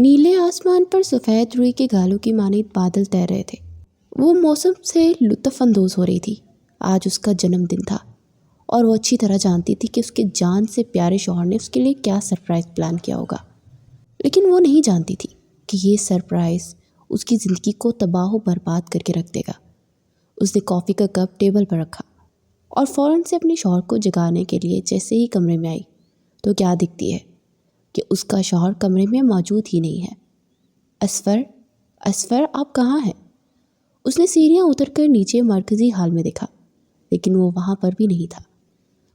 نیلے آسمان پر سفید روئی کے گالوں کی مانند بادل تیر رہے تھے۔ وہ موسم سے لطف اندوز ہو رہی تھی۔ آج اس کا جنم دن تھا اور وہ اچھی طرح جانتی تھی کہ اس کے جان سے پیارے شوہر نے اس کے لیے کیا سرپرائز پلان کیا ہوگا، لیکن وہ نہیں جانتی تھی کہ یہ سرپرائز اس کی زندگی کو تباہ و برباد کر کے رکھ دے گا۔ اس نے کافی کا کپ ٹیبل پر رکھا اور فوراً سے اپنے شوہر کو جگانے کے لیے جیسے ہی کمرے میں آئی تو کیا دکھتی ہے کہ اس کا شوہر کمرے میں موجود ہی نہیں ہے۔ اسفر آپ کہاں ہیں؟ اس نے سیڑھیاں اتر کر نیچے مرکزی ہال میں دیکھا، لیکن وہ وہاں پر بھی نہیں تھا۔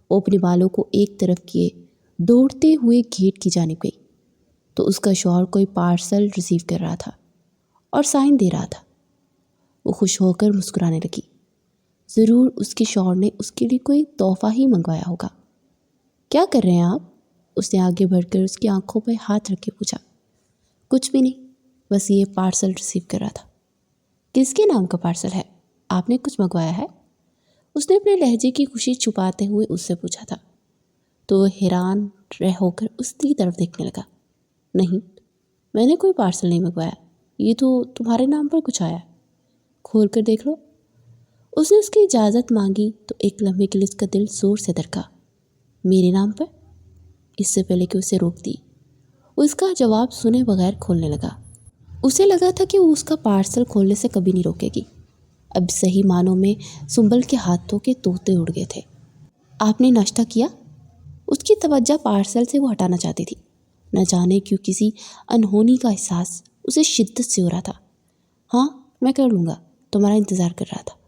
وہ اپنے بالوں کو ایک طرف کیے دوڑتے ہوئے گیٹ کی جانب گئی تو اس کا شوہر کوئی پارسل ریسیو کر رہا تھا اور سائن دے رہا تھا۔ وہ خوش ہو کر مسکرانے لگی۔ ضرور اس کے شوہر نے اس کے لیے کوئی تحفہ ہی منگوایا ہوگا۔ کیا کر رہے ہیں آپ؟ اس نے آگے بڑھ کر اس کی آنکھوں پہ ہاتھ رکھ کے پوچھا۔ کچھ بھی نہیں، بس یہ پارسل ریسیو کر رہا تھا۔ کس کے نام کا پارسل ہے؟ آپ نے کچھ منگوایا ہے؟ اس نے اپنے لہجے کی خوشی چھپاتے ہوئے اس سے پوچھا تھا تو وہ حیران رہ ہو کر اس کی طرف دیکھنے لگا۔ نہیں، میں نے کوئی پارسل نہیں منگوایا، یہ تو تمہارے نام پر کچھ آیا ہے، کھول کر دیکھ لو۔ اس نے اس کی اجازت مانگی تو ایک لمحے کے لیے اس کا دل زور سے دھڑکا۔ میرے نام پر؟ اس سے پہلے کہ اسے روک دی، وہ اس کا جواب سنے بغیر کھولنے لگا۔ اسے لگا تھا کہ وہ اس کا پارسل کھولنے سے کبھی نہیں روکے گی۔ اب صحیح معنوں میں سنبل کے ہاتھوں کے طوطے اڑ گئے تھے۔ آپ نے ناشتہ کیا؟ اس کی توجہ پارسل سے وہ ہٹانا چاہتی تھی، نہ جانے کیوں کسی انہونی کا احساس اسے شدت سے ہو رہا تھا۔ ہاں میں کر لوں گا، تمہارا انتظار کر رہا تھا۔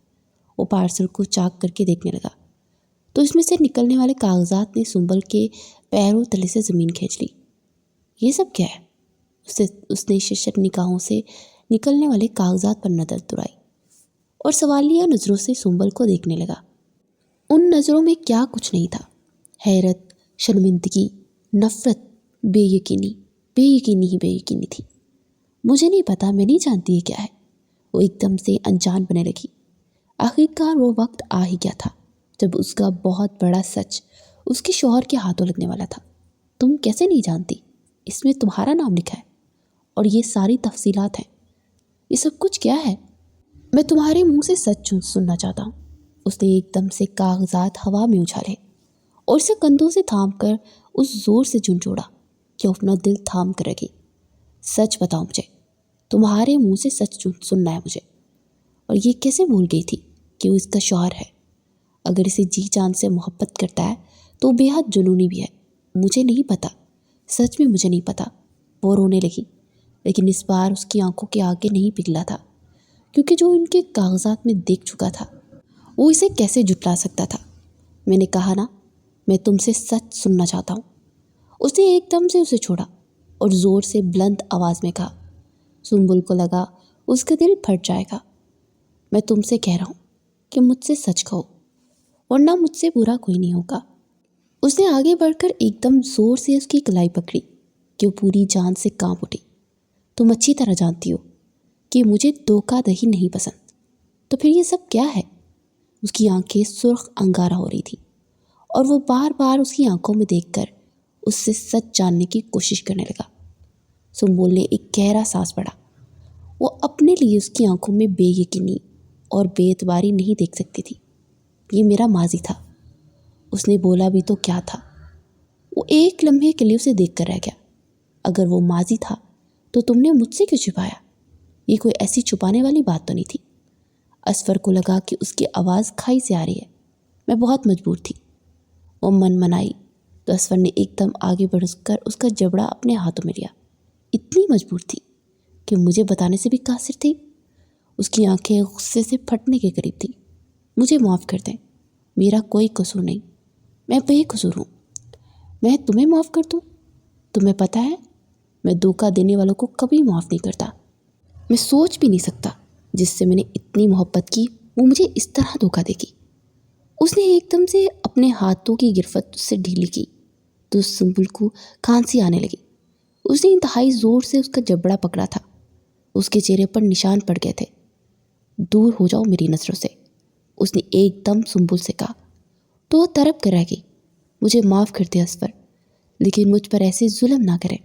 وہ پارسل کو چاک کر کے دیکھنے لگا تو اس میں سے نکلنے والے کاغذات نے سنبل کے پیروں تلے سے زمین کھینچ لی۔ یہ سب کیا ہے؟ اس نے ششر نگاہوں سے نکلنے والے کاغذات پر نظر دوڑائی اور سوالیہ نظروں سے سنبل کو دیکھنے لگا۔ ان نظروں میں کیا کچھ نہیں تھا، حیرت، شرمندگی، نفرت، بے یقینی ہی بے یقینی تھی۔ مجھے نہیں پتا، میں نہیں جانتی یہ کیا ہے، وہ ایک دم سے انجان بنے لگی۔ آخرکار وہ وقت آ ہی گیا تھا جب اس کا بہت بڑا سچ اس کے شوہر کے ہاتھوں لگنے والا تھا۔ تم کیسے نہیں جانتی؟ اس میں تمہارا نام لکھا ہے اور یہ ساری تفصیلات ہیں۔ یہ سب کچھ کیا ہے؟ میں تمہارے منہ سے سچ سننا چاہتا ہوں۔ اس نے ایک دم سے کاغذات ہوا میں اچھالے اور اسے کندھوں سے تھام کر اس زور سے جھنجھوڑا کہ وہ اپنا دل تھام کر رکھی۔ سچ بتاؤ مجھے، تمہارے منہ سے سچ سننا ہے مجھے۔ اور یہ کیسے بھول گئی تھی کہ وہ اس کا شوہر ہے؟ اگر اسے جی جان سے محبت کرتا ہے تو بے حد جنونی بھی ہے۔ مجھے نہیں پتا، سچ میں مجھے نہیں پتا۔ وہ رونے لگی، لیکن اس بار اس کی آنکھوں کے آگے نہیں پگھلا تھا، کیونکہ جو ان کے کاغذات میں دیکھ چکا تھا وہ اسے کیسے جھٹلا سکتا تھا۔ میں نے کہا نا، میں تم سے سچ سننا چاہتا ہوں۔ اس نے ایک دم سے اسے چھوڑا اور زور سے بلند آواز میں کہا۔ سنبل کو لگا اس کا دل پھٹ جائے گا۔ میں تم سے کہہ رہا ہوں کہ مجھ سے سچ کہو، ورنہ مجھ سے برا کوئی نہیں ہوگا۔ اس نے آگے بڑھ کر ایک دم زور سے اس کی کلائی پکڑی کہ وہ پوری جان سے کانپ اٹھی۔ تم اچھی طرح جانتی ہو کہ مجھے دھوکہ دہی نہیں پسند، تو پھر یہ سب کیا ہے؟ اس کی آنکھیں سرخ انگارہ ہو رہی تھی اور وہ بار بار اس کی آنکھوں میں دیکھ کر اس سے سچ جاننے کی کوشش کرنے لگا۔ سنبل نے ایک گہرا سانس پڑا۔ وہ اپنے لیے اس کی آنکھوں میں بے یقینی اور بے اعتباری نہیں دیکھ سکتی تھی۔ یہ میرا ماضی تھا، اس نے بولا بھی تو کیا تھا؟ وہ ایک لمحے کے لیے اسے دیکھ کر رہ گیا۔ اگر وہ ماضی تھا تو تم نے مجھ سے کیوں چھپایا؟ یہ کوئی ایسی چھپانے والی بات تو نہیں تھی۔ اسفر کو لگا کہ اس کی آواز کھائی سے آ رہی ہے۔ میں بہت مجبور تھی، وہ منائی تو اسفر نے ایک دم آگے بڑھ کر اس کا جبڑا اپنے ہاتھوں میں لیا۔ اتنی مجبور تھی کہ مجھے بتانے سے بھی قاصر تھی؟ اس کی آنکھیں غصے سے پھٹنے کے قریب تھی۔ مجھے معاف کر دیں، میرا کوئی قصور نہیں، میں بے قصور ہوں۔ میں تمہیں معاف کر دوں؟ تمہیں پتہ ہے میں دھوکہ دینے والوں کو کبھی معاف نہیں کرتا۔ میں سوچ بھی نہیں سکتا جس سے میں نے اتنی محبت کی وہ مجھے اس طرح دھوکہ دے گی۔ اس نے ایک دم سے اپنے ہاتھوں کی گرفت سے ڈھیلی کی تو سنبل کو کھانسی آنے لگی۔ اس نے انتہائی زور سے اس کا جبڑا پکڑا تھا۔ اس کے چہرے پر نشان پڑ گئے تھے۔ دور ہو جاؤ میری نظروں سے، اس نے ایک دم سنبل سے کہا تو وہ تڑپ کر رہ گئی۔ مجھے معاف کر دے اسفر، لیکن مجھ پر ایسے ظلم نہ کریں۔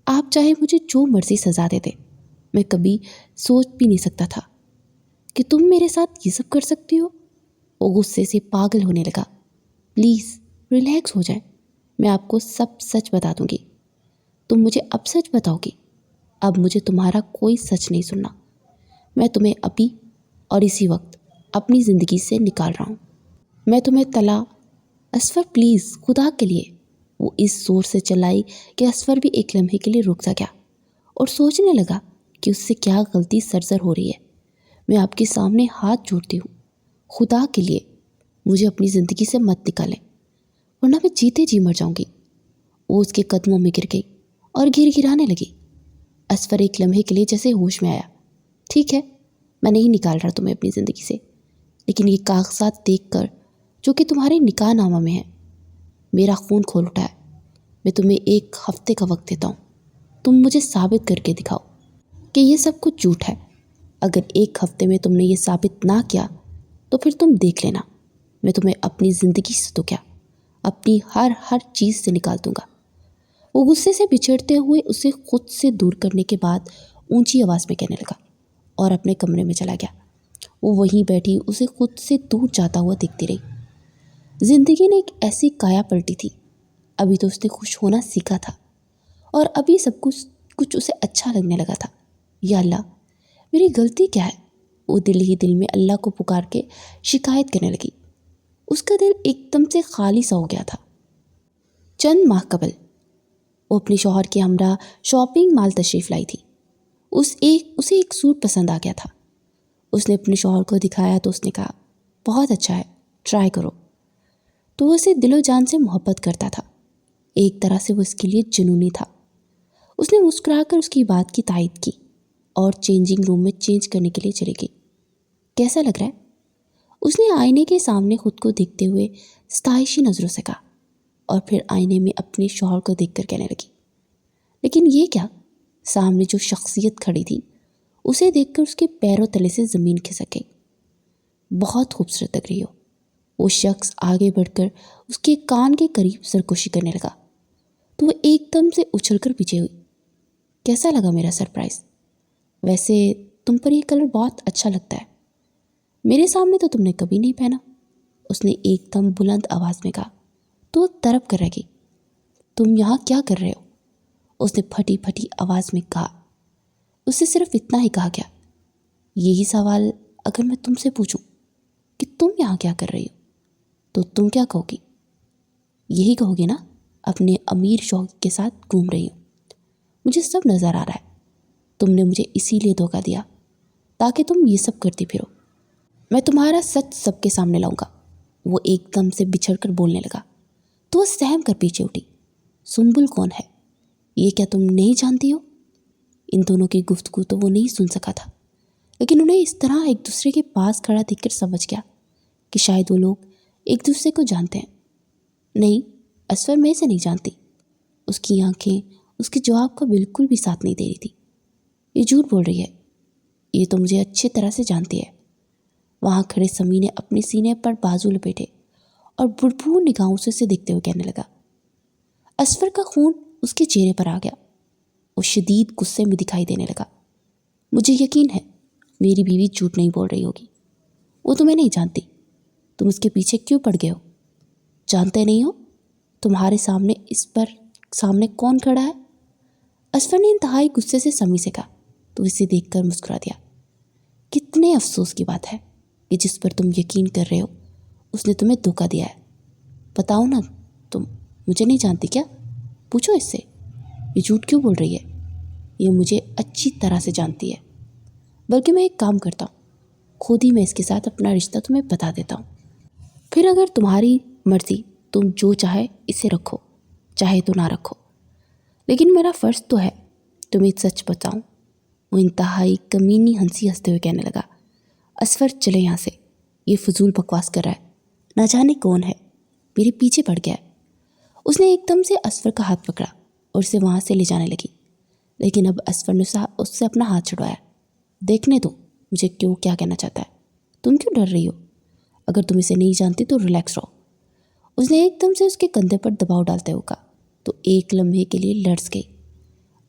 آپ چاہے مجھے جو مرضی سزا دے دے، میں کبھی سوچ بھی نہیں سکتا تھا کہ تم میرے ساتھ یہ سب کر سکتی ہو۔ وہ غصے سے پاگل ہونے لگا۔ پلیز ریلیکس ہو جائیں، میں آپ کو سب سچ بتا دوں گی۔ تم مجھے اب سچ بتاؤ گی؟ اب مجھے تمہارا کوئی سچ نہیں سننا۔ میں تمہیں ابھی اور اسی وقت اپنی زندگی سے نکال رہا ہوں۔ میں تمہیں اسفر پلیز، خدا کے لیے۔ وہ اس زور سے چلائی کہ اسفر بھی ایک لمحے کے لیے رک سا گیا اور سوچنے لگا کہ اس سے کیا غلطی سرزر ہو رہی ہے۔ میں آپ کے سامنے ہاتھ جوڑتی ہوں، خدا کے لیے مجھے اپنی زندگی سے مت نکالیں، ورنہ میں جیتے جی مر جاؤں گی۔ وہ اس کے قدموں میں گر گئی اور گرانے لگی۔ اسفر ایک لمحے کے لیے جیسے ہوش میں آیا۔ ٹھیک ہے، میں نہیں نکال رہا تمہیں اپنی زندگی سے، لیکن یہ کاغذات دیکھ کر جو کہ تمہارے نکاح نامہ میں ہے، میرا خون کھول اٹھا ہے۔ میں تمہیں 1 ہفتے کا وقت دیتا ہوں، تم مجھے ثابت کر کے دکھاؤ کہ یہ سب کچھ جھوٹ ہے۔ اگر 1 ہفتے میں تم نے یہ ثابت نہ کیا تو پھر تم دیکھ لینا، میں تمہیں اپنی زندگی سے تو کیا، اپنی ہر چیز سے نکال دوں گا۔ وہ غصے سے بچھڑتے ہوئے اسے خود سے دور کرنے کے بعد اونچی آواز میں کہنے لگا اور اپنے کمرے میں چلا گیا۔ وہ وہیں بیٹھی اسے خود سے دور جاتا ہوا دیکھتی رہی۔ زندگی نے ایک ایسی کایا پلٹی تھی۔ ابھی تو اس نے خوش ہونا سیکھا تھا اور ابھی سب کچھ اسے اچھا لگنے لگا تھا۔ یا اللہ، میری غلطی کیا ہے؟ وہ دل ہی دل میں اللہ کو پکار کے شکایت کرنے لگی۔ اس کا دل ایک دم سے خالی سا ہو گیا تھا۔ چند ماہ قبل وہ اپنے شوہر کے ہمراہ شاپنگ مال تشریف لائی تھی۔ اسے ایک سوٹ پسند آ گیا تھا۔ اس نے اپنے شوہر کو دکھایا تو اس نے کہا، بہت اچھا ہے، ٹرائی کرو۔ تو وہ اسے دل و جان سے محبت کرتا تھا۔ ایک طرح سے وہ اس کے لیے جنونی تھا۔ اس نے مسکرا کر اس کی بات کی تائید کی اور چینجنگ روم میں چینج کرنے کے لیے چلی گئی۔ کیسا لگ رہا ہے؟ اس نے آئینے کے سامنے خود کو دیکھتے ہوئے ستائشی نظروں سے کہا اور پھر آئینے میں اپنے شوہر کو دیکھ کر کہنے لگی، لیکن یہ کیا؟ سامنے جو شخصیت کھڑی تھی اسے دیکھ کر اس کے پیروں تلے سے زمین کھسک گئی۔ بہت خوبصورت لگ رہی ہو۔ وہ شخص آگے بڑھ کر اس کے کان کے قریب سرکوشی کرنے لگا تو وہ ایک دم سے اچھل کر پیچھے ہوئی۔ کیسا لگا میرا سرپرائز؟ ویسے تم پر یہ کلر بہت اچھا لگتا ہے، میرے سامنے تو تم نے کبھی نہیں پہنا، اس نے ایک دم بلند آواز میں کہا تو وہ تڑپ کر رہ گئی۔ تم یہاں کیا کر رہے ہو؟ اس نے پھٹی پھٹی آواز میں کہا۔ اسے صرف اتنا ہی کہا گیا، یہی سوال اگر میں تم سے پوچھوں کہ تم یہاں کیا کر رہی ہو تو تم کیا کہو گی؟ یہی کہو گے نا، اپنے امیر شوہر کے ساتھ گھوم رہی ہوں، مجھے سب نظر آ رہا ہے، تم نے مجھے اسی لیے دھوکہ دیا تاکہ تم یہ سب کرتی پھرو۔ میں تمہارا سچ سب کے سامنے لاؤں گا۔ وہ ایک دم سے بچھڑ کر بولنے لگا تو وہ سہم کر پیچھے اٹھی۔ سنبل کون ہے؟ یہ کیا تم نہیں جانتی ہو؟ ان دونوں کی گفتگو تو وہ نہیں سن سکا تھا، لیکن انہیں اس طرح ایک دوسرے کے پاس کھڑا دیکھ کر سمجھ گیا کہ شاید وہ لوگ ایک دوسرے کو جانتے ہیں۔ نہیں، اسفر میں سے نہیں جانتی۔ اس کی آنکھیں اس کے جواب کا بالکل بھی ساتھ نہیں دے رہی تھی۔ یہ جھوٹ بول رہی ہے، یہ تو مجھے اچھی طرح سے جانتی ہے۔ وہاں کھڑے سمی نے اپنے سینے پر بازو لپیٹے اور بڑبڑ نگاہوں سے اسے دیکھتے ہوئے کہنے لگا۔ اسفر کا خون اس کے چہرے پر آ گیا۔ وہ شدید غصے میں دکھائی دینے لگا۔ مجھے یقین ہے میری بیوی جھوٹ نہیں بول رہی ہوگی، وہ تمہیں نہیں جانتی، تم اس کے پیچھے کیوں پڑ گئے ہو؟ جانتے نہیں ہو تمہارے سامنے کون کھڑا ہے؟ اسفر نے انتہائی غصے سے سمی سے کہا تو اسے دیکھ کر مسکرا دیا۔ کتنے افسوس کی بات ہے کہ جس پر تم یقین کر رہے ہو اس نے تمہیں دھوکہ دیا ہے۔ بتاؤ نا، تم مجھے نہیں جانتی کیا؟ پوچھو اس سے، یہ جھوٹ کیوں بول رہی ہے؟ یہ مجھے اچھی طرح سے جانتی ہے، بلکہ میں ایک کام کرتا ہوں، خود ہی میں اس کے ساتھ اپنا رشتہ تمہیں بتا دیتا ہوں، پھر اگر تمہاری مرضی تم جو چاہے اسے رکھو، چاہے تو نہ رکھو، لیکن میرا فرض تو ہے تمہیں سچ بتاؤں۔ وہ انتہائی کمینی ہنسی ہنستے ہوئے کہنے لگا، اسفر چلے یہاں سے، یہ فضول بکواس کر رہا ہے، نہ جانے کون ہے، میرے پیچھے پڑ گیا ہے۔ اس نے ایک دم سے اسفر کا ہاتھ پکڑا اور اسے وہاں سے لے جانے لگی، لیکن اب اسفر نے اس سے اپنا ہاتھ چھڑوایا۔ دیکھنے دو مجھے کیا کہنا چاہتا ہے، تم کیوں ڈر رہی ہو؟ اگر تم اسے نہیں جانتی تو ریلیکس رہو۔ اس نے ایک دم سے اس کے کندھے پر دباؤ ڈالتے ہوئے کہا تو ایک لمحے کے لیے لرز گئی۔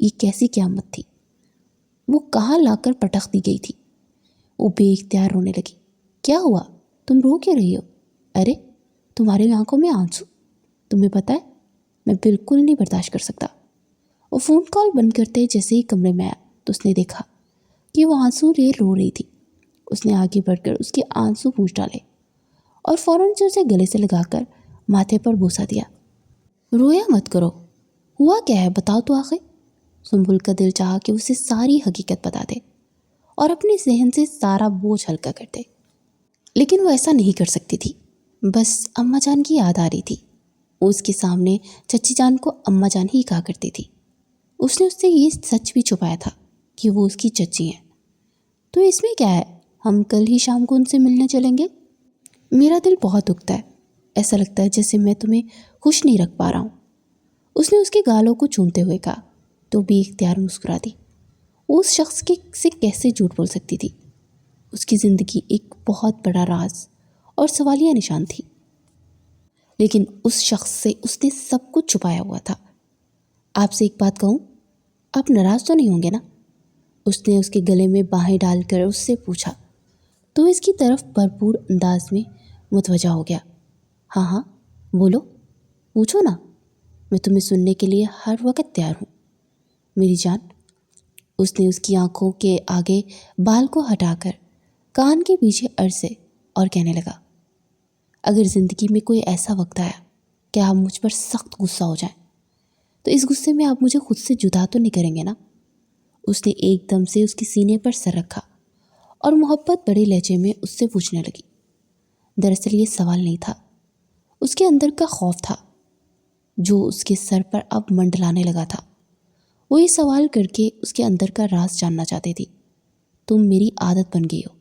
یہ کیسی قیامت تھی؟ وہ کہاں لا کر پٹخ دی گئی تھی؟ وہ بے اختیار رونے لگی۔ کیا ہوا؟ تم رو کیوں رہی ہو؟ ارے تمہاری آنکھوں میں آنسو؟ تمہیں پتہ ہے میں بالکل نہیں برداشت کر سکتا۔ وہ فون کال بند کرتے جیسے ہی کمرے میں آیا تو اس نے دیکھا کہ وہ آنسو لے رو رہی تھی۔ اس نے آگے بڑھ کر اس کے آنسو پوچھ ڈالے اور فوراً سے اسے گلے سے لگا کر ماتھے پر بوسہ دیا۔ رویا مت کرو، ہوا کیا ہے بتاؤ تو آخر۔ سنبل کا دل چاہا کہ اسے ساری حقیقت بتا دے اور اپنے ذہن سے سارا بوجھ ہلکا کر دے، لیکن وہ ایسا نہیں کر سکتی تھی۔ بس اماں جان کی یاد آ رہی تھی۔ وہ اس کے سامنے چچی جان کو اماں جان ہی کہا کرتی تھی۔ اس نے اس سے یہ سچ بھی چھپایا تھا کہ وہ اس کی چچی ہیں۔ تو اس میں کیا ہے، ہم کل ہی شام کو ان سے ملنے چلیں گے۔ میرا دل بہت دکھتا ہے، ایسا لگتا ہے جیسے میں تمہیں خوش نہیں رکھ پا رہا ہوں۔ اس نے اس کے گالوں کو چومتے ہوئے کہا تو بے اختیار مسکرا دی۔ وہ اس شخص سے کیسے جھوٹ بول سکتی تھی؟ اس کی زندگی ایک بہت بڑا راز اور سوالیہ نشان تھی، لیکن اس شخص سے اس نے سب کچھ چھپایا ہوا تھا۔ آپ سے ایک بات کہوں، آپ ناراض تو نہیں ہوں گے نا؟ اس نے اس کے گلے میں باہیں ڈال کر اس سے پوچھا تو اس کی طرف بھرپور انداز میں متوجہ ہو گیا۔ ہاں ہاں بولو، پوچھو نا، میں تمہیں سننے کے لیے ہر وقت تیار ہوں میری جان۔ اس نے اس کی آنکھوں کے آگے بال کو ہٹا کر کان کے پیچھے عرضے اور کہنے لگا، اگر زندگی میں کوئی ایسا وقت آیا کہ آپ مجھ پر سخت غصہ ہو جائیں تو اس غصے میں آپ مجھے خود سے جدا تو نہیں کریں گے نا؟ اس نے ایک دم سے اس کے سینے پر سر رکھا اور محبت بڑے لہجے میں اس سے پوچھنے لگی۔ دراصل یہ سوال نہیں تھا، اس کے اندر کا خوف تھا جو اس کے سر پر اب منڈلانے لگا تھا۔ وہ یہ سوال کر کے اس کے اندر کا راز جاننا چاہتی تھی۔ تم میری عادت بن گئی ہو،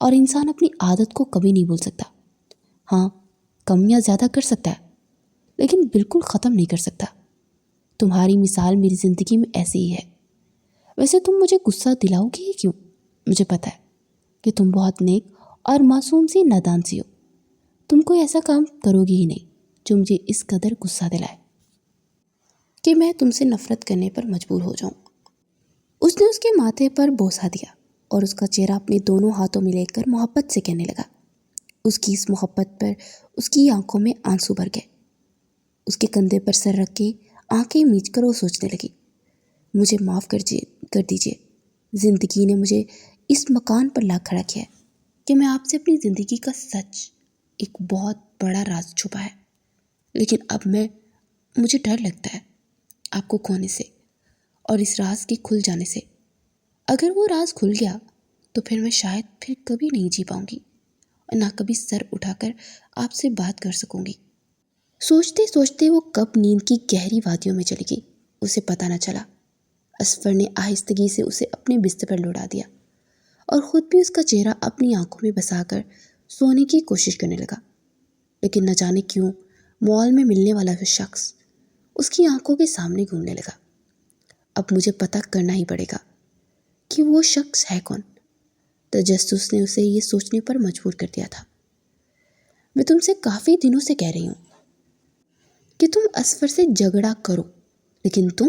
اور انسان اپنی عادت کو کبھی نہیں بھول سکتا۔ ہاں کم یا زیادہ کر سکتا ہے، لیکن بالکل ختم نہیں کر سکتا۔ تمہاری مثال میری زندگی میں ایسی ہی ہے۔ ویسے تم مجھے غصہ دلاؤ گی ہی کیوں؟ مجھے پتہ ہے کہ تم بہت نیک اور معصوم سی نادان سی ہو۔ تم کوئی ایسا کام کرو گی ہی نہیں جو مجھے اس قدر غصہ دلائے کہ میں تم سے نفرت کرنے پر مجبور ہو جاؤں۔ اس نے اس کے ماتھے پر بوسہ دیا اور اس کا چہرہ اپنے دونوں ہاتھوں میں لے کر محبت سے کہنے لگا۔ اس کی اس محبت پر اس کی آنکھوں میں آنسو بھر گئے۔ اس کے کندھے پر سر رکھ کے آنکھیں میچ کر وہ سوچنے لگی، مجھے معاف کر دیجیے، زندگی نے مجھے اس مکان پر لا کھڑا کیا ہے کہ میں آپ سے اپنی زندگی کا سچ، ایک بہت بڑا راز چھپا ہے، لیکن اب مجھے ڈر لگتا ہے آپ کو کھونے سے اور اس راز کے کھل جانے سے۔ اگر وہ راز کھل گیا تو پھر میں شاید پھر کبھی نہیں جی پاؤں گی اور نہ کبھی سر اٹھا کر آپ سے بات کر سکوں گی۔ سوچتے سوچتے وہ کب نیند کی گہری وادیوں میں چلی گئی، اسے پتہ نہ چلا۔ اصفر نے آہستگی سے اسے اپنے بستر پر لوٹا دیا اور خود بھی اس کا چہرہ اپنی آنکھوں میں بسا کر سونے کی کوشش کرنے لگا، لیکن نہ جانے کیوں مال میں ملنے والا وہ شخص اس کی آنکھوں کے سامنے گھومنے لگا۔ اب مجھے پتہ کرنا ہی پڑے گا کہ وہ شخص ہے کون۔ تجسس نے اسے یہ سوچنے پر مجبور کر دیا تھا۔ میں تم سے کافی دنوں سے کہہ رہی ہوں کہ تم اصفر سے جھگڑا کرو، لیکن تم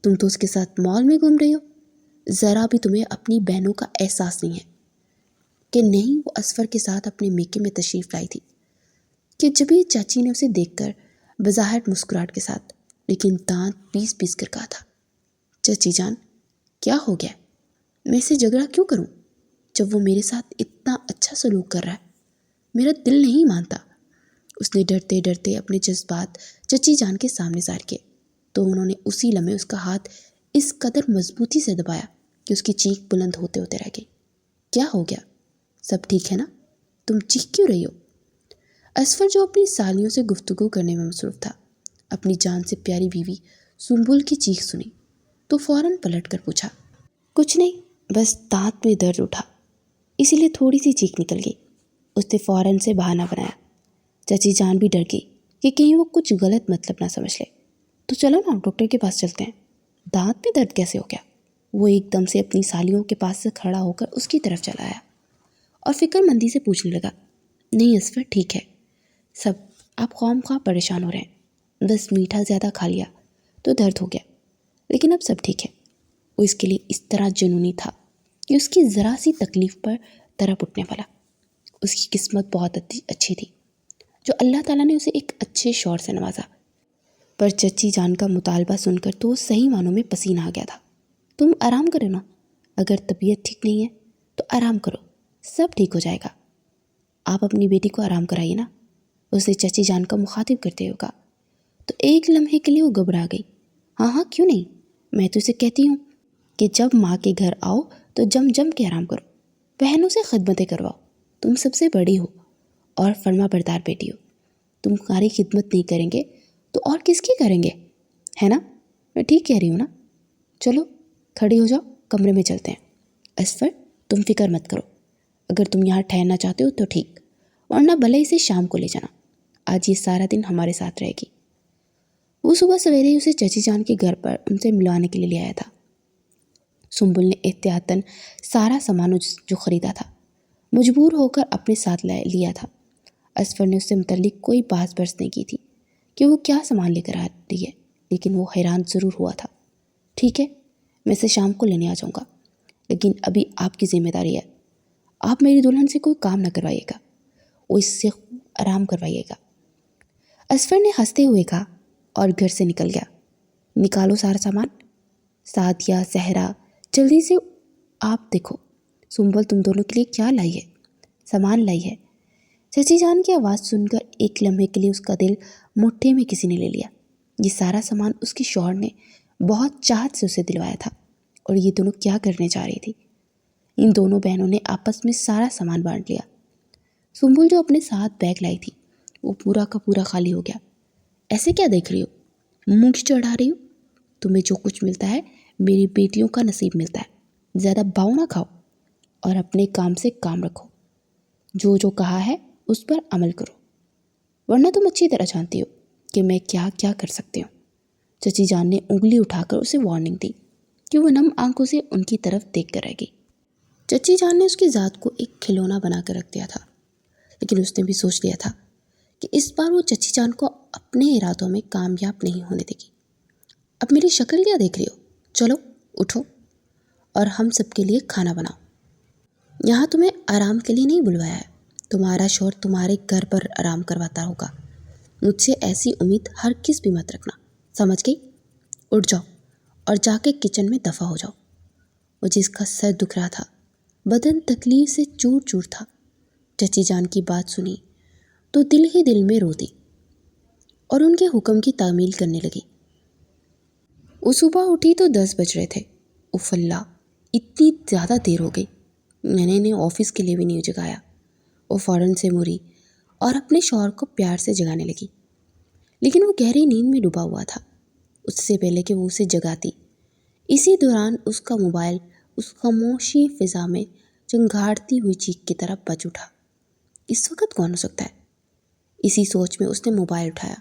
تو اس کے ساتھ مال میں گھوم رہی ہو۔ ذرا بھی تمہیں اپنی بہنوں کا احساس نہیں ہے کہ نہیں وہ اصفر کے ساتھ اپنے میکے میں تشریف لائی تھی کہ جبھی چاچی نے اسے دیکھ کر بظاہر مسکراہٹ کے ساتھ لیکن دانت پیس پیس کر کہا تھا، چچی جان کیا ہو گیا، میں اسے جھگڑا کیوں کروں جب وہ میرے ساتھ اتنا اچھا سلوک کر رہا ہے؟ میرا دل نہیں مانتا۔ اس نے ڈرتے ڈرتے اپنے جذبات چچی جان کے سامنے ظاہر کیے تو انہوں نے اسی لمحے اس کا ہاتھ اس قدر مضبوطی سے دبایا کہ اس کی چیخ بلند ہوتے ہوتے رہ گئی۔ کیا ہو گیا، سب ٹھیک ہے نا؟ تم چیخ کیوں رہی ہو؟ اصفر جو اپنی سالیوں سے گفتگو کرنے میں مصروف تھا، اپنی جان سے پیاری بیوی سنبل کی چیخ سنی تو فوراً پلٹ کر پوچھا، کچھ نہیں، بس دانت میں درد اٹھا اسی لیے تھوڑی سی چیخ نکل گئی۔ اس نے فوراً سے بہانہ بنایا۔ چچی جان بھی ڈر گئی کہ کہیں وہ کچھ غلط مطلب نہ سمجھ لے۔ تو چلو نا ڈاکٹر کے پاس چلتے ہیں، دانت میں درد کیسے ہو گیا؟ وہ ایک دم سے اپنی سالیوں کے پاس سے کھڑا ہو کر اس کی طرف چلا آیا اور فکر مندی سے پوچھنے لگا، نہیں اصفر ٹھیک ہے، سب آپ خواہ مخواہ پریشان ہو رہے ہیں، بس میٹھا زیادہ کھا لیا تو درد ہو گیا، لیکن اب سب ٹھیک ہے۔ وہ اس کے لیے اس طرح جنونی تھا کہ اس کی ذرا سی تکلیف پر تڑپ اٹھنے والا۔ اس کی قسمت بہت اچھی تھی جو اللہ تعالیٰ نے اسے ایک اچھے شوہر سے نوازا۔ پر چچی جان کا مطالبہ سن کر تو صحیح معنوں میں پسینہ آ گیا تھا۔ تم آرام کرو نا، اگر طبیعت ٹھیک نہیں ہے تو آرام کرو، سب ٹھیک ہو جائے گا۔ آپ اپنی بیٹی کو آرام کرائیے نا، اسے چچی جان کا مخاطب کرتے ہوگا۔ تو ایک لمحے کے لیے وہ گھبرا گئی۔ ہاں ہاں کیوں نہیں، میں تو اسے کہتی ہوں کہ جب ماں کے گھر آؤ تو جم جم کے آرام کرو، بہنوں سے خدمتیں کرواؤ، تم سب سے بڑی ہو اور فرما بردار بیٹی ہو، تمہاری خدمت نہیں کریں گے تو اور کس کی کریں گے، ہے نا؟ میں ٹھیک کہہ رہی ہوں نا؟ چلو کھڑی ہو جاؤ، کمرے میں چلتے ہیں۔ اسفر تم فکر مت کرو، اگر تم یہاں ٹھہرنا چاہتے ہو تو ٹھیک، ورنہ بھلے اسے شام کو لے جانا، آج یہ سارا دن ہمارے ساتھ رہے گی۔ وہ صبح سویرے ہی اسے چچی جان کے گھر پر ان سے ملوانے کے لیے لے آیا تھا۔ سنبل نے احتیاطاً سارا سامان جو خریدا تھا مجبور ہو کر اپنے ساتھ لیا تھا۔ اسفر نے اس سے متعلق کوئی بحث برس نہیں کی تھی کہ وہ کیا سامان لے کر آ رہی ہے، لیکن وہ حیران ضرور ہوا تھا۔ ٹھیک ہے، میں اسے شام کو لینے آ جاؤں گا، لیکن ابھی آپ کی ذمہ داری ہے، آپ میری دلہن سے کوئی کام نہ کروائیے گا، وہ اس سے آرام کروائیے گا۔ اسفر نے ہنستے ہوئے کہا اور گھر سے نکل گیا۔ نکالو سارا سامان، سعدیہ، زہرا، جلدی سے آپ دیکھو سنبل تم دونوں کے لیے کیا لائی ہے، سامان لائی ہے۔ چچی جان کی آواز سن کر ایک لمحے کے لیے اس کا دل مٹھی میں کسی نے لے لیا۔ یہ سارا سامان اس کے شوہر نے بہت چاہت سے اسے دلوایا تھا، اور یہ دونوں کیا کرنے جا رہی تھی؟ ان دونوں بہنوں نے آپس میں سارا سامان بانٹ لیا۔ سنبل جو اپنے ساتھ بیگ لائی تھی وہ پورا کا پورا خالی ہو گیا۔ ایسے کیا دیکھ رہی ہو، منہ کی چڑھا رہی ہو؟ تمہیں جو کچھ ملتا ہے میری بیٹیوں کا نصیب ملتا ہے، زیادہ بھاؤ نہ کھاؤ اور اپنے کام سے کام رکھو، جو جو کہا ہے اس پر عمل کرو، ورنہ تم اچھی طرح جانتی ہو کہ میں کیا کیا کر سکتی ہوں۔ چچی جان نے انگلی اٹھا کر اسے وارننگ دی کہ وہ نم آنکھوں سے ان کی طرف دیکھ کر رہ گئی۔ چچی جان نے اس کی ذات کو ایک کھلونا بنا کر رکھ دیا تھا، لیکن اس نے بھی سوچ لیا تھا کہ اس بار وہ چچی جان کو اپنے ارادوں میں کامیاب نہیں ہونے دے گی۔ اب میری شکل کیا دیکھ رہی ہو، چلو اٹھو اور ہم سب کے لیے کھانا بناؤ۔ یہاں تمہیں آرام کے لیے نہیں بلوایا ہے، تمہارا شوہر تمہارے گھر پر آرام کرواتا ہوگا، مجھ سے ایسی امید ہرگز بھی مت رکھنا، سمجھ گئی؟ اٹھ جاؤ اور جا کے کچن میں دفع ہو جاؤ۔ وہ جس کا سر دکھ رہا تھا، بدن تکلیف سے چور چور تھا، چچی جان کی بات سنی تو دل ہی دل میں رو دی اور ان کے حکم کی تعمیل کرنے لگی۔ وہ صبح اٹھی تو 10 بج رہے تھے۔ اف اللہ، اتنی زیادہ دیر ہو گئی، میں نے انہیں آفس کے لیے بھی نہیں جگایا۔ وہ فوراً سے مڑی اور اپنے شوہر کو پیار سے جگانے لگی، لیکن وہ گہری نیند میں ڈوبا ہوا تھا۔ اس سے پہلے کہ وہ اسے جگاتی، اسی دوران اس کا موبائل اس خاموشی فضا میں چنگھاڑتی ہوئی چیخ کی طرح بج اٹھا۔ اس وقت کون ہو سکتا ہے؟ اسی سوچ میں اس نے موبائل اٹھایا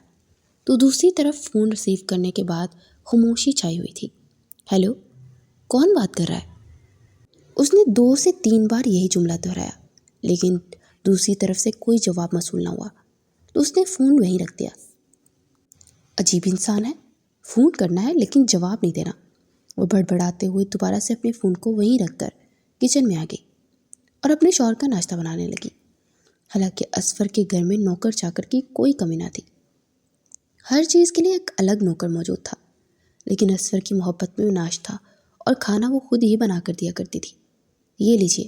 تو دوسری طرف فون ریسیو کرنے کے بعد خاموشی چھائی ہوئی تھی۔ ہیلو، کون بات کر رہا ہے؟ اس نے 2 سے 3 بار یہی جملہ دہرایا، لیکن دوسری طرف سے کوئی جواب موصول نہ ہوا تو اس نے فون وہیں رکھ دیا۔ عجیب انسان ہے، فون کرنا ہے لیکن جواب نہیں دینا۔ وہ بڑبڑاتے ہوئے دوبارہ سے اپنے فون کو وہیں رکھ کر کچن میں آ گئی اور اپنے شوہر کا ناشتہ بنانے لگی۔ حالانکہ اسفر کے گھر میں نوکر چاکر کی کوئی کمی نہ تھی، ہر چیز کے لیے ایک الگ نوکر موجود تھا، لیکن اسفر کی محبت میں ناشتہ اور کھانا وہ خود ہی بنا کر دیا کرتی تھی۔ یہ لیجئے،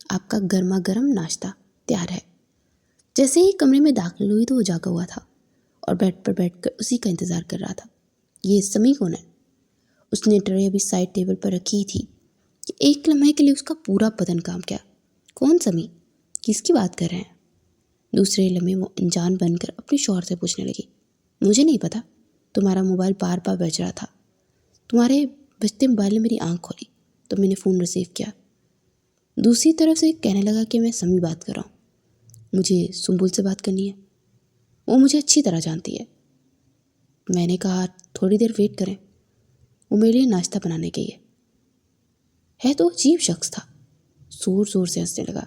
آپ کا گرما گرم ناشتہ تیار ہے۔ جیسے ہی کمرے میں داخل ہوئی تو وہ جاگا ہوا تھا اور بیڈ پر بیٹھ کر اسی کا انتظار کر رہا تھا۔ یہ سمی کون ہے؟ اس نے ٹرے ابھی سائڈ ٹیبل پر رکھی تھی کہ ایک لمحے کے لیے اس کا پورا بدن کام کیا۔ کون سمی؟ کس کی بات کر رہے ہیں؟ دوسرے لمحے وہ انجان بن کر اپنے شوہر سے پوچھنے لگی، مجھے نہیں پتا، تمہارا موبائل بار بار بج رہا تھا، تمہارے بجتے موبائل نے میری آنکھ کھولی تو میں نے فون ریسیو کیا۔ دوسری طرف سے کہنے لگا کہ میں سمی بات کر رہا ہوں، مجھے سنبل سے بات کرنی ہے، وہ مجھے اچھی طرح جانتی ہے۔ میں نے کہا تھوڑی دیر ویٹ کریں، وہ میرے لیے ناشتہ بنانے گئی ہے تو عجیب شخص تھا، زور زور سے ہنسنے لگا۔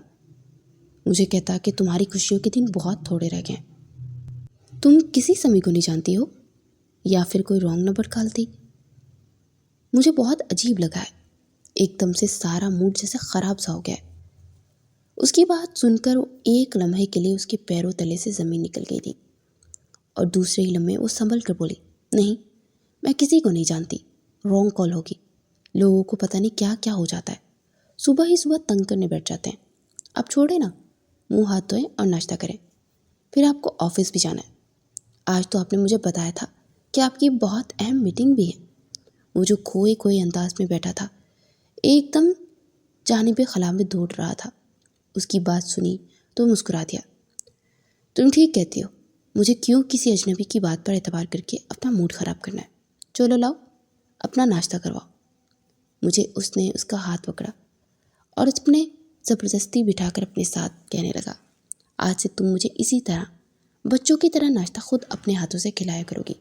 مجھے کہتا کہ تمہاری خوشیوں کے دن بہت تھوڑے رہ گئے ہیں، تم کسی سمی کو نہیں جانتی ہو یا پھر کوئی رانگ نمبر کھالتی؟ مجھے بہت عجیب لگا ہے، ایک دم سے سارا موڈ جیسے خراب سا ہو گیا ہے۔ اس کی بات سن کر وہ ایک لمحے کے لیے اس کے پیروں تلے سے زمین نکل گئی تھی، اور دوسرے ہی لمحے وہ سنبھل کر بولی، نہیں، میں کسی کو نہیں جانتی، رانگ کال ہوگی۔ لوگوں کو پتہ نہیں کیا کیا ہو جاتا ہے، صبح ہی صبح تنگ کرنے بیٹھ جاتے ہیں۔ اب چھوڑے نا، منہ ہاتھ دھوئیں اور ناشتہ کریں، پھر آپ کو آفس بھی جانا ہے۔ آج تو آپ نے مجھے بتایا تھا کہ آپ کی بہت اہم میٹنگ بھی ہے۔ وہ جو کھوئے انداز میں بیٹھا تھا، ایک دم جانب خلا میں دوڑ رہا تھا، اس کی بات سنی تو مسکرا دیا۔ تم ٹھیک کہتی ہو، مجھے کیوں کسی اجنبی کی بات پر اعتبار کر کے اپنا موڈ خراب کرنا ہے؟ چلو لاؤ، اپنا ناشتہ کرواؤ۔ مجھے اس نے اس کا ہاتھ پکڑا اور اپنے زبردستی بٹھا کر اپنے ساتھ کہنے لگا، آج سے تم مجھے اسی طرح بچوں کی طرح ناشتہ خود اپنے ہاتھوں سے کھلایا کرو گی،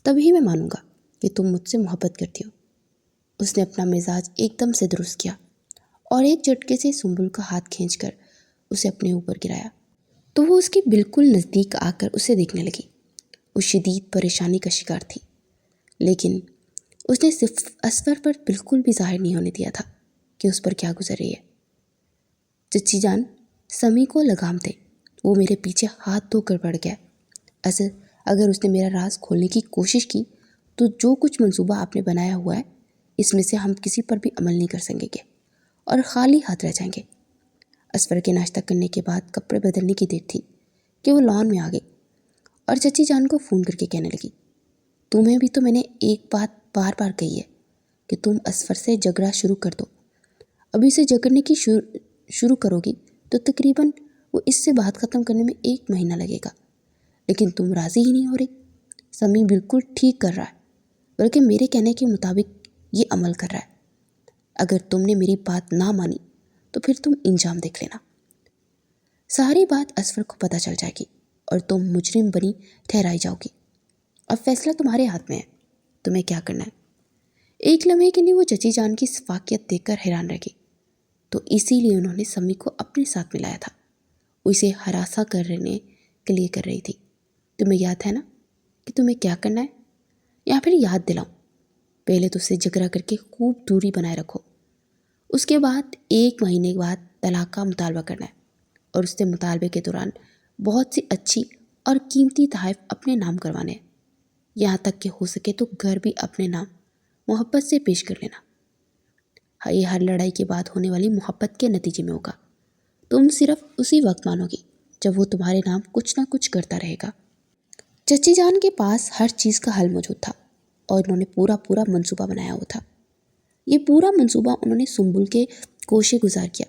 تبھی میں مانوں گا کہ تم مجھ سے محبت کرتی ہو۔ اس نے اپنا مزاج ایک دم سے درست کیا اور ایک جھٹکے سے سنبل کا ہاتھ کھینچ کر اسے اپنے اوپر گرایا تو وہ اس کے بالکل نزدیک آ کر اسے دیکھنے لگی۔ وہ شدید پریشانی کا شکار تھی، لیکن اس نے صرف اسفر پر بالکل بھی ظاہر نہیں ہونے دیا تھا کہ اس پر کیا گزر رہی ہے۔ چچی جان، سمی کو لگام دے، وہ میرے پیچھے ہاتھ دھو کر پڑ گیا۔ اگر اس نے میرا راز کھولنے کی کوشش کی تو جو کچھ منصوبہ آپ نے بنایا ہوا ہے، اس میں سے ہم کسی پر بھی عمل نہیں کر سکیں گے اور خالی ہاتھ رہ جائیں گے۔ اسفر کے ناشتہ کرنے کے بعد کپڑے بدلنے کی دیر تھی کہ وہ لان میں آ گئی اور چچی جان کو فون کر کے کہنے لگی، تمہیں بھی تو میں نے ایک بات بار بار کہی ہے کہ تم اسفر سے جھگڑا شروع کر دو۔ ابھی سے جھگڑنے کی شروع کرو گی تو تقریباً وہ اس سے بات ختم کرنے میں 1 مہینہ لگے گا، لیکن تم راضی ہی نہیں ہو رہی۔ سمی بالکل ٹھیک کر رہا ہے، بلکہ میرے کہنے کے مطابق یہ عمل کر رہا ہے۔ اگر تم نے میری بات نہ مانی تو پھر تم انجام دیکھ لینا۔ ساری بات اسفر کو پتہ چل جائے گی اور تم مجرم بنی ٹھہرائی جاؤ گی۔ اب فیصلہ تمہارے ہاتھ میں ہے، تمہیں کیا کرنا ہے۔ ایک لمحے کے لیے وہ چچی جان کی شفافیت دیکھ کر حیران رہ گئی، تو اسی لیے انہوں نے سمی کو اپنے ساتھ ملایا تھا، اسے ہراساں کرنے کے لیے کر رہی تھی۔ تمہیں یاد ہے نا کہ تمہیں کیا کرنا ہے، یا پھر یاد دلاؤں؟ پہلے تو اس سے جھگڑا کر کے خوب دوری بنائے رکھو، اس کے بعد 1 مہینے کے بعد طلاق کا مطالبہ کرنا ہے، اور اس سے مطالبے کے دوران بہت سی اچھی اور قیمتی تحائف اپنے نام کروانے ہیں، یہاں تک کہ ہو سکے تو گھر بھی اپنے نام محبت سے پیش کر لینا۔ یہ ہر لڑائی کے بعد ہونے والی محبت کے نتیجے میں ہوگا۔ تم صرف اسی وقت مانو گی جب وہ تمہارے نام کچھ نہ کچھ کرتا رہے گا۔ چچی جان کے پاس ہر چیز کا حل موجود تھا اور انہوں نے پورا منصوبہ بنایا ہوا تھا۔ یہ پورا منصوبہ انہوں نے سنبل کے کوشے گزار کیا۔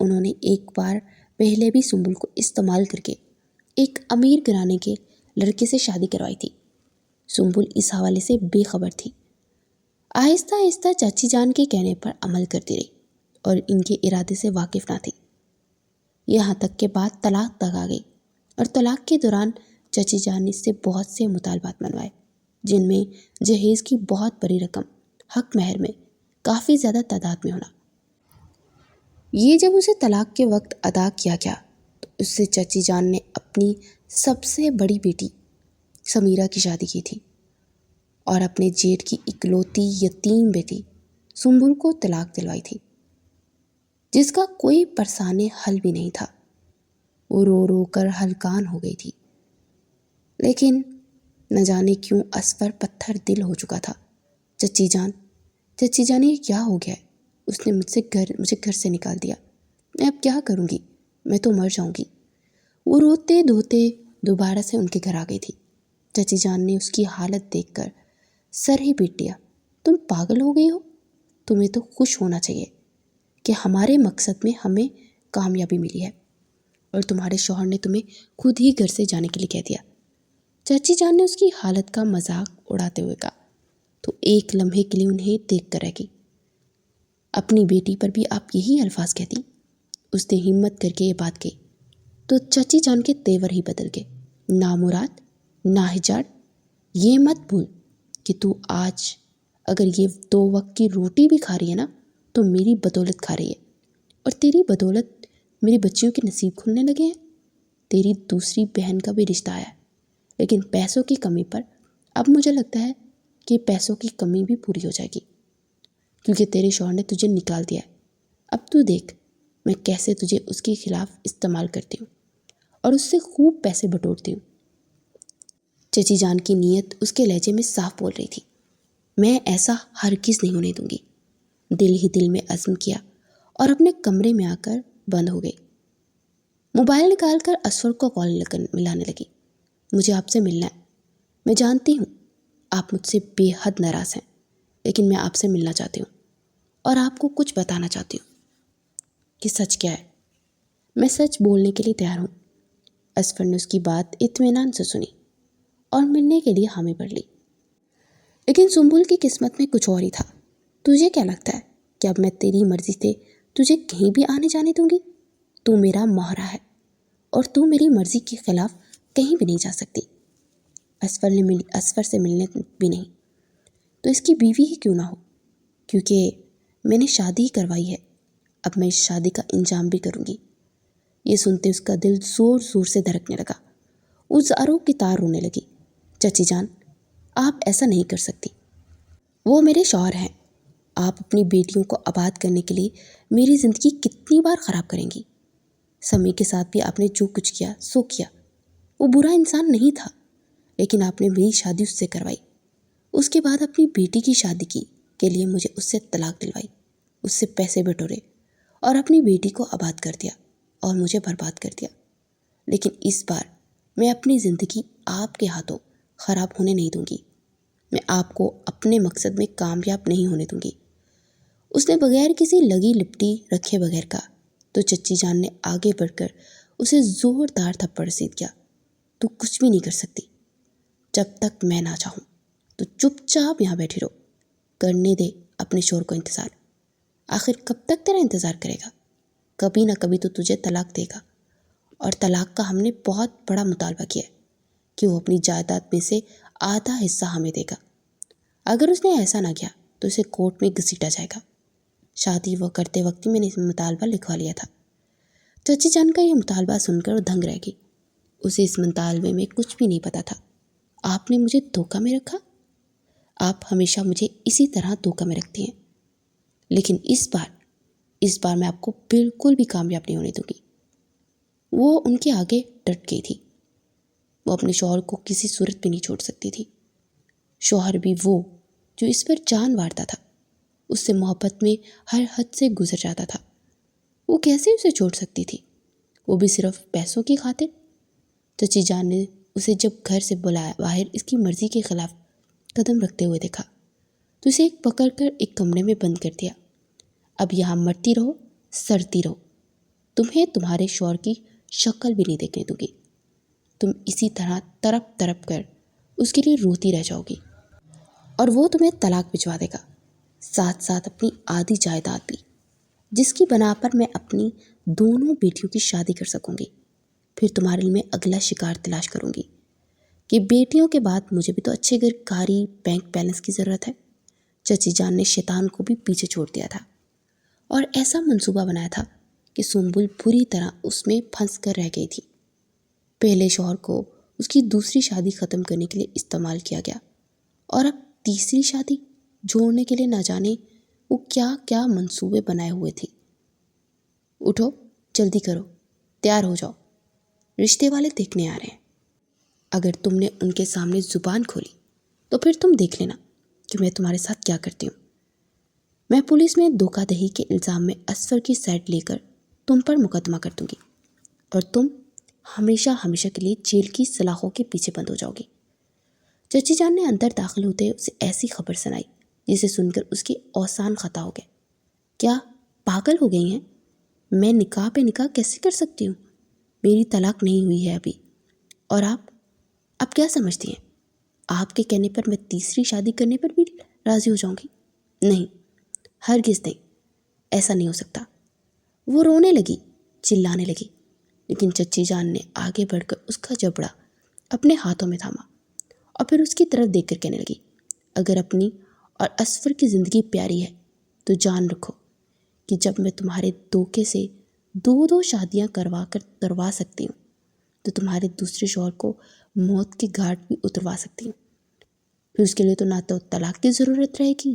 انہوں نے ایک بار پہلے بھی سنبل کو استعمال کر کے ایک امیر گھرانے کے لڑکے سے شادی کروائی تھی۔ سنبل اس حوالے سے بے خبر تھی۔ آہستہ آہستہ چاچی جان کے کہنے پر عمل کرتی رہی اور ان کے ارادے سے واقف نہ تھی، یہاں تک کہ بات طلاق تک آ گئی، اور طلاق کے دوران چچی جان نے اس سے بہت سے مطالبات منوائے، جن میں جہیز کی بہت بڑی رقم حق مہر میں کافی زیادہ تعداد میں ہونا۔ یہ جب اسے طلاق کے وقت ادا کیا گیا تو اس سے چچی جان نے اپنی سب سے بڑی بیٹی سمیرہ کی شادی کی تھی اور اپنے جیٹھ کی اکلوتی یتیم بیٹی سنبل کو طلاق دلوائی تھی، جس کا کوئی پرسانِ حل بھی نہیں تھا۔ وہ رو رو کر ہلکان ہو گئی تھی، لیکن نہ جانے کیوں اسفر پتھر دل ہو چکا تھا۔ چچی جان یہ کیا ہو گیا ہے؟ اس نے مجھے گھر سے نکال دیا، میں اب کیا کروں گی، میں تو مر جاؤں گی۔ وہ روتے دھوتے دوبارہ سے ان کے گھر آ گئی تھی۔ چچی جان نے اس کی حالت دیکھ کر سر ہی پیٹ لیا۔ تم پاگل ہو گئی ہو، تمہیں تو خوش ہونا چاہیے کہ ہمارے مقصد میں ہمیں کامیابی ملی ہے، اور تمہارے شوہر نے تمہیں خود ہی گھر سے جانے کے لیے کہہ دیا۔ چچی جان نے اس کی حالت کا مذاق اڑاتے ہوئے کہا، تو ایک لمحے کے لیے انہیں دیکھ کر رہ گئی۔ اپنی بیٹی پر بھی آپ یہی الفاظ کہتی؟ اس نے ہمت کر کے یہ بات کہی تو چچی جان کے تیور ہی بدل گئے۔ نامراد، ناہجاڑ، یہ مت بھول کہ تو آج اگر یہ 2 وقت کی روٹی بھی کھا رہی ہے نا تو میری بدولت کھا رہی ہے، اور تیری بدولت میری بچیوں کے نصیب کھلنے لگے ہیں۔ تیری دوسری بہن کا بھی رشتہ آیا ہے، لیکن پیسوں کی کمی پر اب مجھے لگتا ہے کہ پیسوں کی کمی بھی پوری ہو جائے گی۔ کیونکہ تیرے شوہر نے تجھے نکال دیا ہے۔ اب تو دیکھ میں کیسے تجھے اس کے خلاف استعمال کرتی ہوں اور اس سے خوب پیسے بٹورتی ہوں۔ چچی جان کی نیت اس کے لہجے میں صاف بول رہی تھی۔ میں ایسا ہرگز نہیں ہونے دوں گی۔ دل ہی دل میں عزم کیا اور اپنے کمرے میں آ کر بند ہو گئی۔ موبائل نکال کر اصفر کو کال ملانے لگی۔ مجھے آپ سے ملنا ہے۔ میں جانتی ہوں آپ مجھ سے بے حد ناراض ہیں، لیکن میں آپ سے ملنا چاہتی ہوں اور آپ کو کچھ بتانا چاہتی ہوں کہ سچ کیا ہے۔ میں سچ بولنے کے لیے تیار ہوں۔ اصفر نے اس کی بات اطمینان سے سنی اور ملنے کے لیے حامی بھر لی۔ لیکن سنبل کی قسمت میں کچھ اور ہی تھا۔ تجھے کیا لگتا ہے کہ اب میں تیری مرضی سے تجھے کہیں بھی آنے جانے دوں گی؟ تو میرا مہرہ ہے اور تو میری مرضی کے خلاف کہیں بھی نہیں جا سکتی۔ اصفر سے ملنے بھی نہیں تو اس کی بیوی ہی کیوں نہ ہو، کیونکہ میں نے شادی ہی کروائی ہے۔ اب میں اس شادی کا انجام بھی کروں گی۔ یہ سنتے اس کا دل زور زور سے دھڑکنے لگا۔ وہ زاروں کی طرح رونے لگی۔ چچی جان، آپ ایسا نہیں کر سکتی۔ وہ میرے شوہر ہیں۔ آپ اپنی بیٹیوں کو آباد کرنے کے لیے میری زندگی کتنی بار خراب کریں گی؟ سمی کے ساتھ بھی آپ نے جو کچھ کیا سو کیا۔ وہ برا انسان نہیں تھا، لیکن آپ نے میری شادی اس سے کروائی۔ اس کے بعد اپنی بیٹی کی شادی کی کے لیے مجھے اس سے طلاق دلوائی، اس سے پیسے بٹورے اور اپنی بیٹی کو آباد کر دیا اور مجھے برباد کر دیا۔ لیکن اس بار میں اپنی زندگی آپ کے ہاتھوں خراب ہونے نہیں دوں گی۔ میں آپ کو اپنے مقصد میں کامیاب نہیں ہونے دوں گی۔ اس نے بغیر کسی لگی لپٹی رکھے بغیر کہا تو چچی جان نے آگے بڑھ کر اسے زوردار تھپڑ رسید کیا۔ تو کچھ بھی نہیں کر سکتی۔ جب تک میں نہ چاہوں تو چپ چاپ یہاں بیٹھی رہو۔ کرنے دے اپنے شوہر کو انتظار۔ آخر کب تک تیرا انتظار کرے گا؟ کبھی نہ کبھی تو تجھے طلاق دے گا، اور طلاق کا ہم نے بہت بڑا مطالبہ کیا ہے کہ وہ اپنی جائیداد میں سے آدھا حصہ ہمیں دے گا۔ اگر اس نے ایسا نہ کیا تو اسے کورٹ میں گھسیٹا جائے گا۔ شادی وہ کرتے وقت ہی میں نے مطالبہ لکھوا لیا تھا۔ چچی جان کا یہ مطالبہ سن کر وہ دنگ رہ گئی۔ اسے اس مطالبے میں کچھ بھی نہیں پتا تھا۔ آپ نے مجھے دھوکہ میں رکھا؟ آپ ہمیشہ مجھے اسی طرح دھوکہ میں رکھتی ہیں، لیکن اس بار میں آپ کو بالکل بھی کامیاب نہیں ہونے دوں گی۔ وہ ان کے آگے ڈٹ گئی تھی۔ وہ اپنے شوہر کو کسی صورت پہ نہیں چھوڑ سکتی تھی۔ شوہر بھی وہ جو اس پر جان مارتا تھا، اس سے محبت میں ہر حد سے گزر جاتا تھا۔ وہ کیسے اسے چھوڑ سکتی تھی؟ وہ بھی صرف پیسوں کی خاطر۔ چچی جان نے اسے جب گھر سے بلایا، باہر اس کی مرضی کے خلاف قدم رکھتے ہوئے دیکھا تو اسے پکڑ کر ایک کمرے میں بند کر دیا۔ اب یہاں مرتی رہو، سڑتی رہو، تمہیں تمہارے شوہر کی شکل بھی نہیں دیکھنے دوں گی۔ تم اسی طرح تڑپ تڑپ کر اس کے لیے روتی رہ جاؤ گی، اور وہ تمہیں طلاق بھجوا دے گا، ساتھ ساتھ اپنی آدھی جائیداد بھی، جس کی بنا پر میں اپنی دونوں بیٹیوں کی شادی کر سکوں گی۔ پھر تمہارے لیے میں اگلا شکار تلاش کروں گی کہ بیٹیوں کے بعد مجھے بھی تو اچھے گھر، گاڑی، بینک بیلنس کی ضرورت ہے۔ چچی جان نے شیطان کو بھی پیچھے چھوڑ دیا تھا اور ایسا منصوبہ بنایا تھا کہ سنبل بری طرح اس میں پھنس کر رہ گئی تھی۔ پہلے شوہر کو اس کی دوسری شادی ختم کرنے کے لیے استعمال کیا گیا، اور اب تیسری شادی جوڑنے کے لیے نہ جانے وہ کیا کیا منصوبے بنائے ہوئے تھی۔ اٹھو، جلدی کرو، تیار ہو جاؤ، رشتے والے دیکھنے آ رہے ہیں۔ اگر تم نے ان کے سامنے زبان کھولی تو پھر تم دیکھ لینا کہ میں تمہارے ساتھ کیا کرتی ہوں۔ میں پولیس میں دھوکہ دہی کے الزام میں اصفر کی سائڈ لے کر تم پر مقدمہ کر دوں گی، اور تم ہمیشہ ہمیشہ کے لیے جیل کی سلاخوں کے پیچھے بند ہو جاؤ گی۔ چچی جان نے اندر داخل ہوتے اسے ایسی خبر سنائی جسے سن کر اس کی اوسان خطا ہو گئے۔ کیا پاگل ہو گئی ہیں؟ میں نکاح پہ نکاح کیسے کر سکتی ہوں؟ میری طلاق نہیں ہوئی ہے ابھی، اور آپ کیا سمجھتی ہیں؟ آپ کے کہنے پر میں تیسری شادی کرنے پر بھی راضی ہو جاؤں گی؟ نہیں، ہرگز نہیں، ایسا نہیں ہو سکتا۔ وہ رونے لگی، چلانے لگی، لیکن چچی جان نے آگے بڑھ کر اس کا جبڑا اپنے ہاتھوں میں تھاما اور پھر اس کی طرف دیکھ کر کہنے لگی، اگر اپنی اور اصفر کی زندگی پیاری ہے تو جان رکھو کہ جب میں تمہارے دھوکے سے دو شادیاں کروا سکتی ہوں تو تمہارے دوسرے شوہر کو موت کے گھاٹ بھی اتروا سکتی ہوں۔ پھر اس کے لیے تو نہ تو طلاق کی ضرورت رہے گی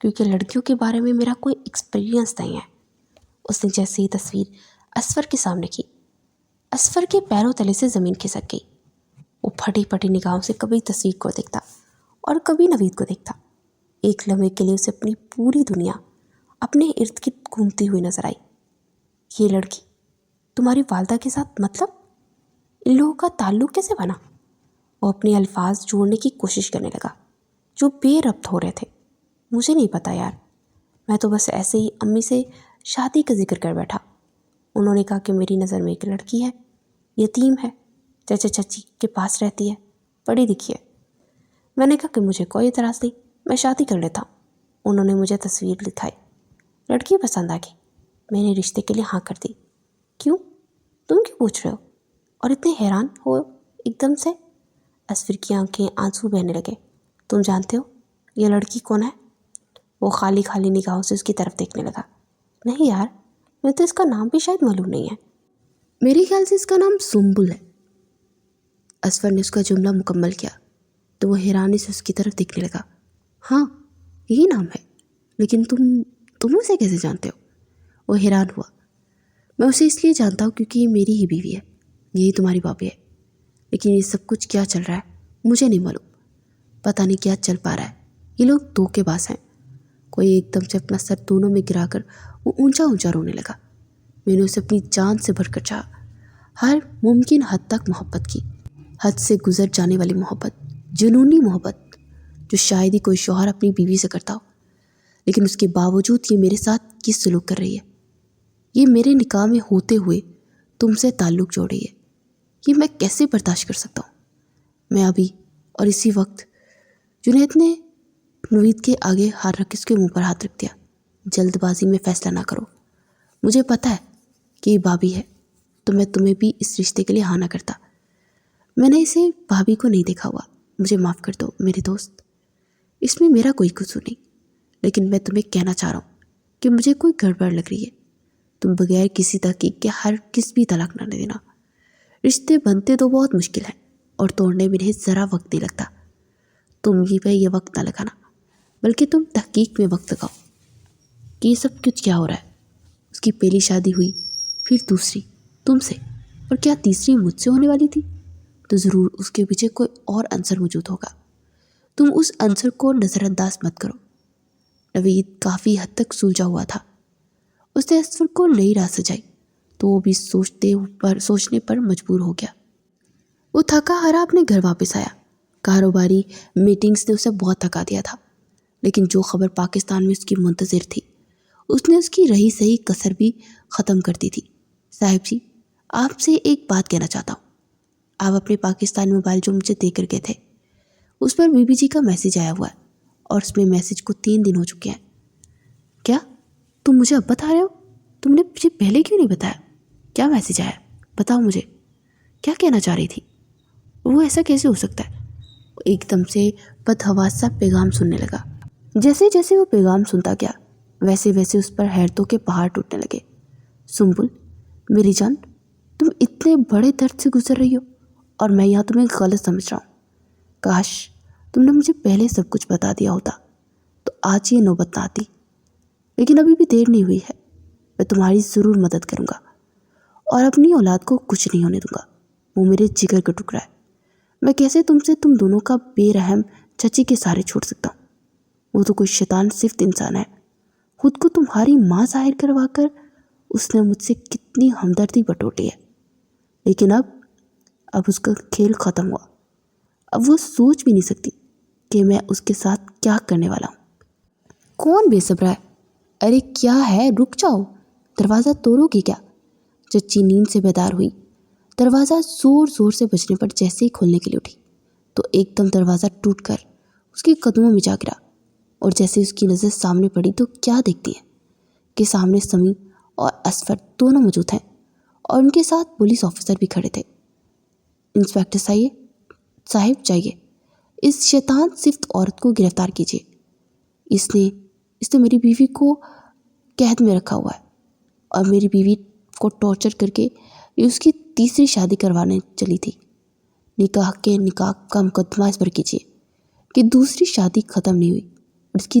کیونکہ لڑکیوں کے بارے میں میرا کوئی ایکسپیرینس نہیں ہے۔ اس نے جیسے ہی تصویر اسفر کے سامنے کی، اسفر کے پیروں تلے سے زمین کھسک گئی۔ وہ پھٹی پھٹی نگاہوں سے کبھی تصویر کو دیکھتا اور کبھی نوید کو دیکھتا۔ ایک لمحے کے لیے اسے اپنی پوری دنیا اپنے ارد گرد گھومتی ہوئی نظر آئی۔ یہ لڑکی تمہاری والدہ کے ساتھ، مطلب ان لوگوں کا تعلق کیسے بنا؟ وہ اپنے الفاظ جوڑنے کی کوشش کرنے لگا جو بے ربط ہو رہے تھے۔ مجھے نہیں پتا یار، میں تو بس ایسے ہی امی سے شادی کا ذکر کر بیٹھا۔ انہوں نے کہا کہ میری نظر میں ایک لڑکی ہے، یتیم ہے، چچا چچی کے پاس رہتی ہے، پڑھی لکھی ہے۔ میں نے کہا کہ مجھے کوئی اعتراض نہیں، میں شادی کر لیتا ہوں۔ انہوں نے مجھے تصویر دکھائی، لڑکی پسند آ گئی، میں نے رشتے کے لیے ہاں کر دی۔ کیوں؟ تم کیوں پوچھ رہے ہو اور اتنے حیران ہو ایک دم سے؟ اسفر کی آنکھیں آنسو بہنے لگے۔ تم جانتے ہو یہ لڑکی کون ہے؟ وہ خالی خالی نگاہوں سے اس کی طرف دیکھنے لگا۔ نہیں یار، مجھے تو اس کا نام بھی شاید معلوم نہیں ہے۔ میرے خیال سے اس کا نام سنبل ہے۔ اسفر نے اس کا جملہ مکمل کیا تو وہ حیرانی سے اس کی طرف دیکھنے لگا۔ ہاں یہی نام ہے، لیکن تم اسے کیسے جانتے ہو؟ وہ حیران ہوا۔ میں اسے اس لیے جانتا ہوں کیونکہ یہ میری ہی بیوی ہے، یہی تمہاری بھابھی ہے۔ لیکن یہ سب کچھ کیا چل رہا ہے مجھے نہیں معلوم، پتہ نہیں کیا چل پا رہا ہے۔ یہ لوگ دھوکے باز ہیں۔ کوئی ایک دم سے اپنا سر دونوں میں گرا کر وہ اونچا اونچا رونے لگا۔ میں نے اسے اپنی جان سے بڑھ کر چاہا، ہر ممکن حد تک محبت کی، حد سے گزر جانے والی محبت، جنونی محبت جو شاید ہی کوئی شوہر اپنی بیوی سے کرتا ہو۔ لیکن اس کے باوجود یہ میرے ساتھ کس سلوک کر رہی ہے؟ یہ میرے نکاح میں ہوتے ہوئے تم سے تعلق جوڑ رہی ہے، یہ میں کیسے برداشت کر سکتا ہوں؟ میں ابھی اور اسی وقت جنید نے نوید کے آگے ہاتھ رکھ اس کے منہ پر ہاتھ رکھ دیا۔ جلد بازی میں فیصلہ نہ کرو، مجھے پتہ ہے کہ یہ بھابھی ہے تو میں تمہیں بھی اس رشتے کے لیے ہاں نہ کرتا۔ میں نے اسے بھابھی کو نہیں دیکھا ہوا، مجھے معاف کر دو میرے دوست، اس میں میرا کوئی قصور نہیں۔ لیکن میں تمہیں کہنا چاہ رہا ہوں کہ مجھے کوئی گڑبڑ لگ رہی ہے۔ تم بغیر کسی تحقیق کے ہرگز بھی طلاق نہ دینا۔ رشتے بنتے تو بہت مشکل ہیں اور توڑنے میں انہیں ذرا وقت نہیں لگتا۔ تم ہی پہ یہ وقت نہ لگانا، بلکہ تم تحقیق میں وقت لگاؤ کہ یہ سب کچھ کیا ہو رہا ہے۔ اس کی پہلی شادی ہوئی، پھر دوسری تم سے، اور کیا تیسری مجھ سے ہونے والی تھی؟ تو ضرور اس کے پیچھے کوئی اور عنصر موجود ہوگا۔ تم اس عنصر کو نظر انداز مت کرو۔ نوید کافی حد تک سلجھا ہوا تھا۔ اس نے اسفر کو نئی راہ سجائی تو وہ بھی سوچنے پر مجبور ہو گیا۔ وہ تھکا ہارا اپنے گھر واپس آیا۔ کاروباری میٹنگز نے اسے بہت تھکا دیا تھا، لیکن جو خبر پاکستان میں اس کی منتظر تھی اس نے اس کی رہی صحیح کسر بھی ختم کر دی تھی۔ صاحب جی، آپ سے ایک بات کہنا چاہتا ہوں۔ آپ اپنے پاکستانی موبائل جو مجھے دے کر گئے تھے اس پر بی بی جی کا میسیج آیا ہوا ہے، اور اس میں میسیج کو 3 دن ہو چکے ہیں۔ کیا تم مجھے اب بتا رہے ہو؟ تم نے مجھے پہلے کیوں نہیں بتایا؟ کیا میسیج آیا؟ بتاؤ مجھے، کیا کہنا چاہ رہی تھی؟ وہ ایسا کیسے ہو سکتا ہے؟ وہ ایک دم سے بدحواس سا پیغام سننے لگا۔ جیسے جیسے وہ پیغام سنتا گیا ویسے ویسے اس پر حیرتوں کے پہاڑ ٹوٹنے لگے۔ سنبل میری جان، تم اتنے بڑے درد سے گزر رہی ہو اور میں یہاں تمہیں غلط سمجھ رہا ہوں۔ کاش تم نے مجھے پہلے سب کچھ بتا دیا ہوتا تو آج یہ نوبت نہ آتی۔ لیکن ابھی بھی دیر نہیں ہوئی ہے، میں تمہاری ضرور مدد کروں گا اور اپنی اولاد کو کچھ نہیں ہونے دوں گا۔ وہ میرے جگر کا ٹکڑا ہے، میں کیسے تم دونوں کا بے رحم چچی کے سہارے چھوڑ سکتا ہوں؟ وہ تو کوئی شیطان صفت انسان ہے، خود کو تمہاری ماں ظاہر کروا کر اس نے مجھ سے کتنی ہمدردی بٹوری ہے۔ لیکن اب اس کا کھیل ختم ہوا۔ اب وہ سوچ بھی نہیں سکتی کہ میں اس کے ساتھ کیا کرنے والا ہوں۔ کون بے صبر ہے؟ ارے کیا ہے، رک جاؤ، دروازہ توڑو گی کیا؟ چچی نیند سے بیدار ہوئی۔ دروازہ زور زور سے بجنے پر جیسے ہی کھولنے کے لیے اٹھی تو ایک دم دروازہ ٹوٹ کر اس کے قدموں میں جا گرا، اور جیسے اس کی نظر سامنے پڑی تو کیا دیکھتی ہے کہ سامنے سمیع اور اسفر دونوں موجود ہیں، اور ان کے ساتھ پولیس آفیسر بھی کھڑے تھے۔ انسپیکٹر صاحب جائیے، اس شیطان صفت عورت کو گرفتار کیجیے۔ اس نے میری بیوی کو قید میں رکھا ہوا ہے اور میری بیوی کو ٹارچر کر کے یہ اس کی تیسری شادی کروانے چلی تھی۔ نکاح کا مقدمہ اس پر کیجیے کہ دوسری شادی ختم نہیں ہوئی، اور اس کی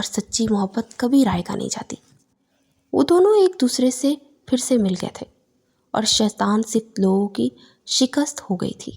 اور سچی محبت کبھی رائے گا نہیں جاتی۔ وہ دونوں ایک دوسرے سے پھر سے مل گئے تھے اور شیطان صرف لوگوں کی شکست ہو گئی تھی۔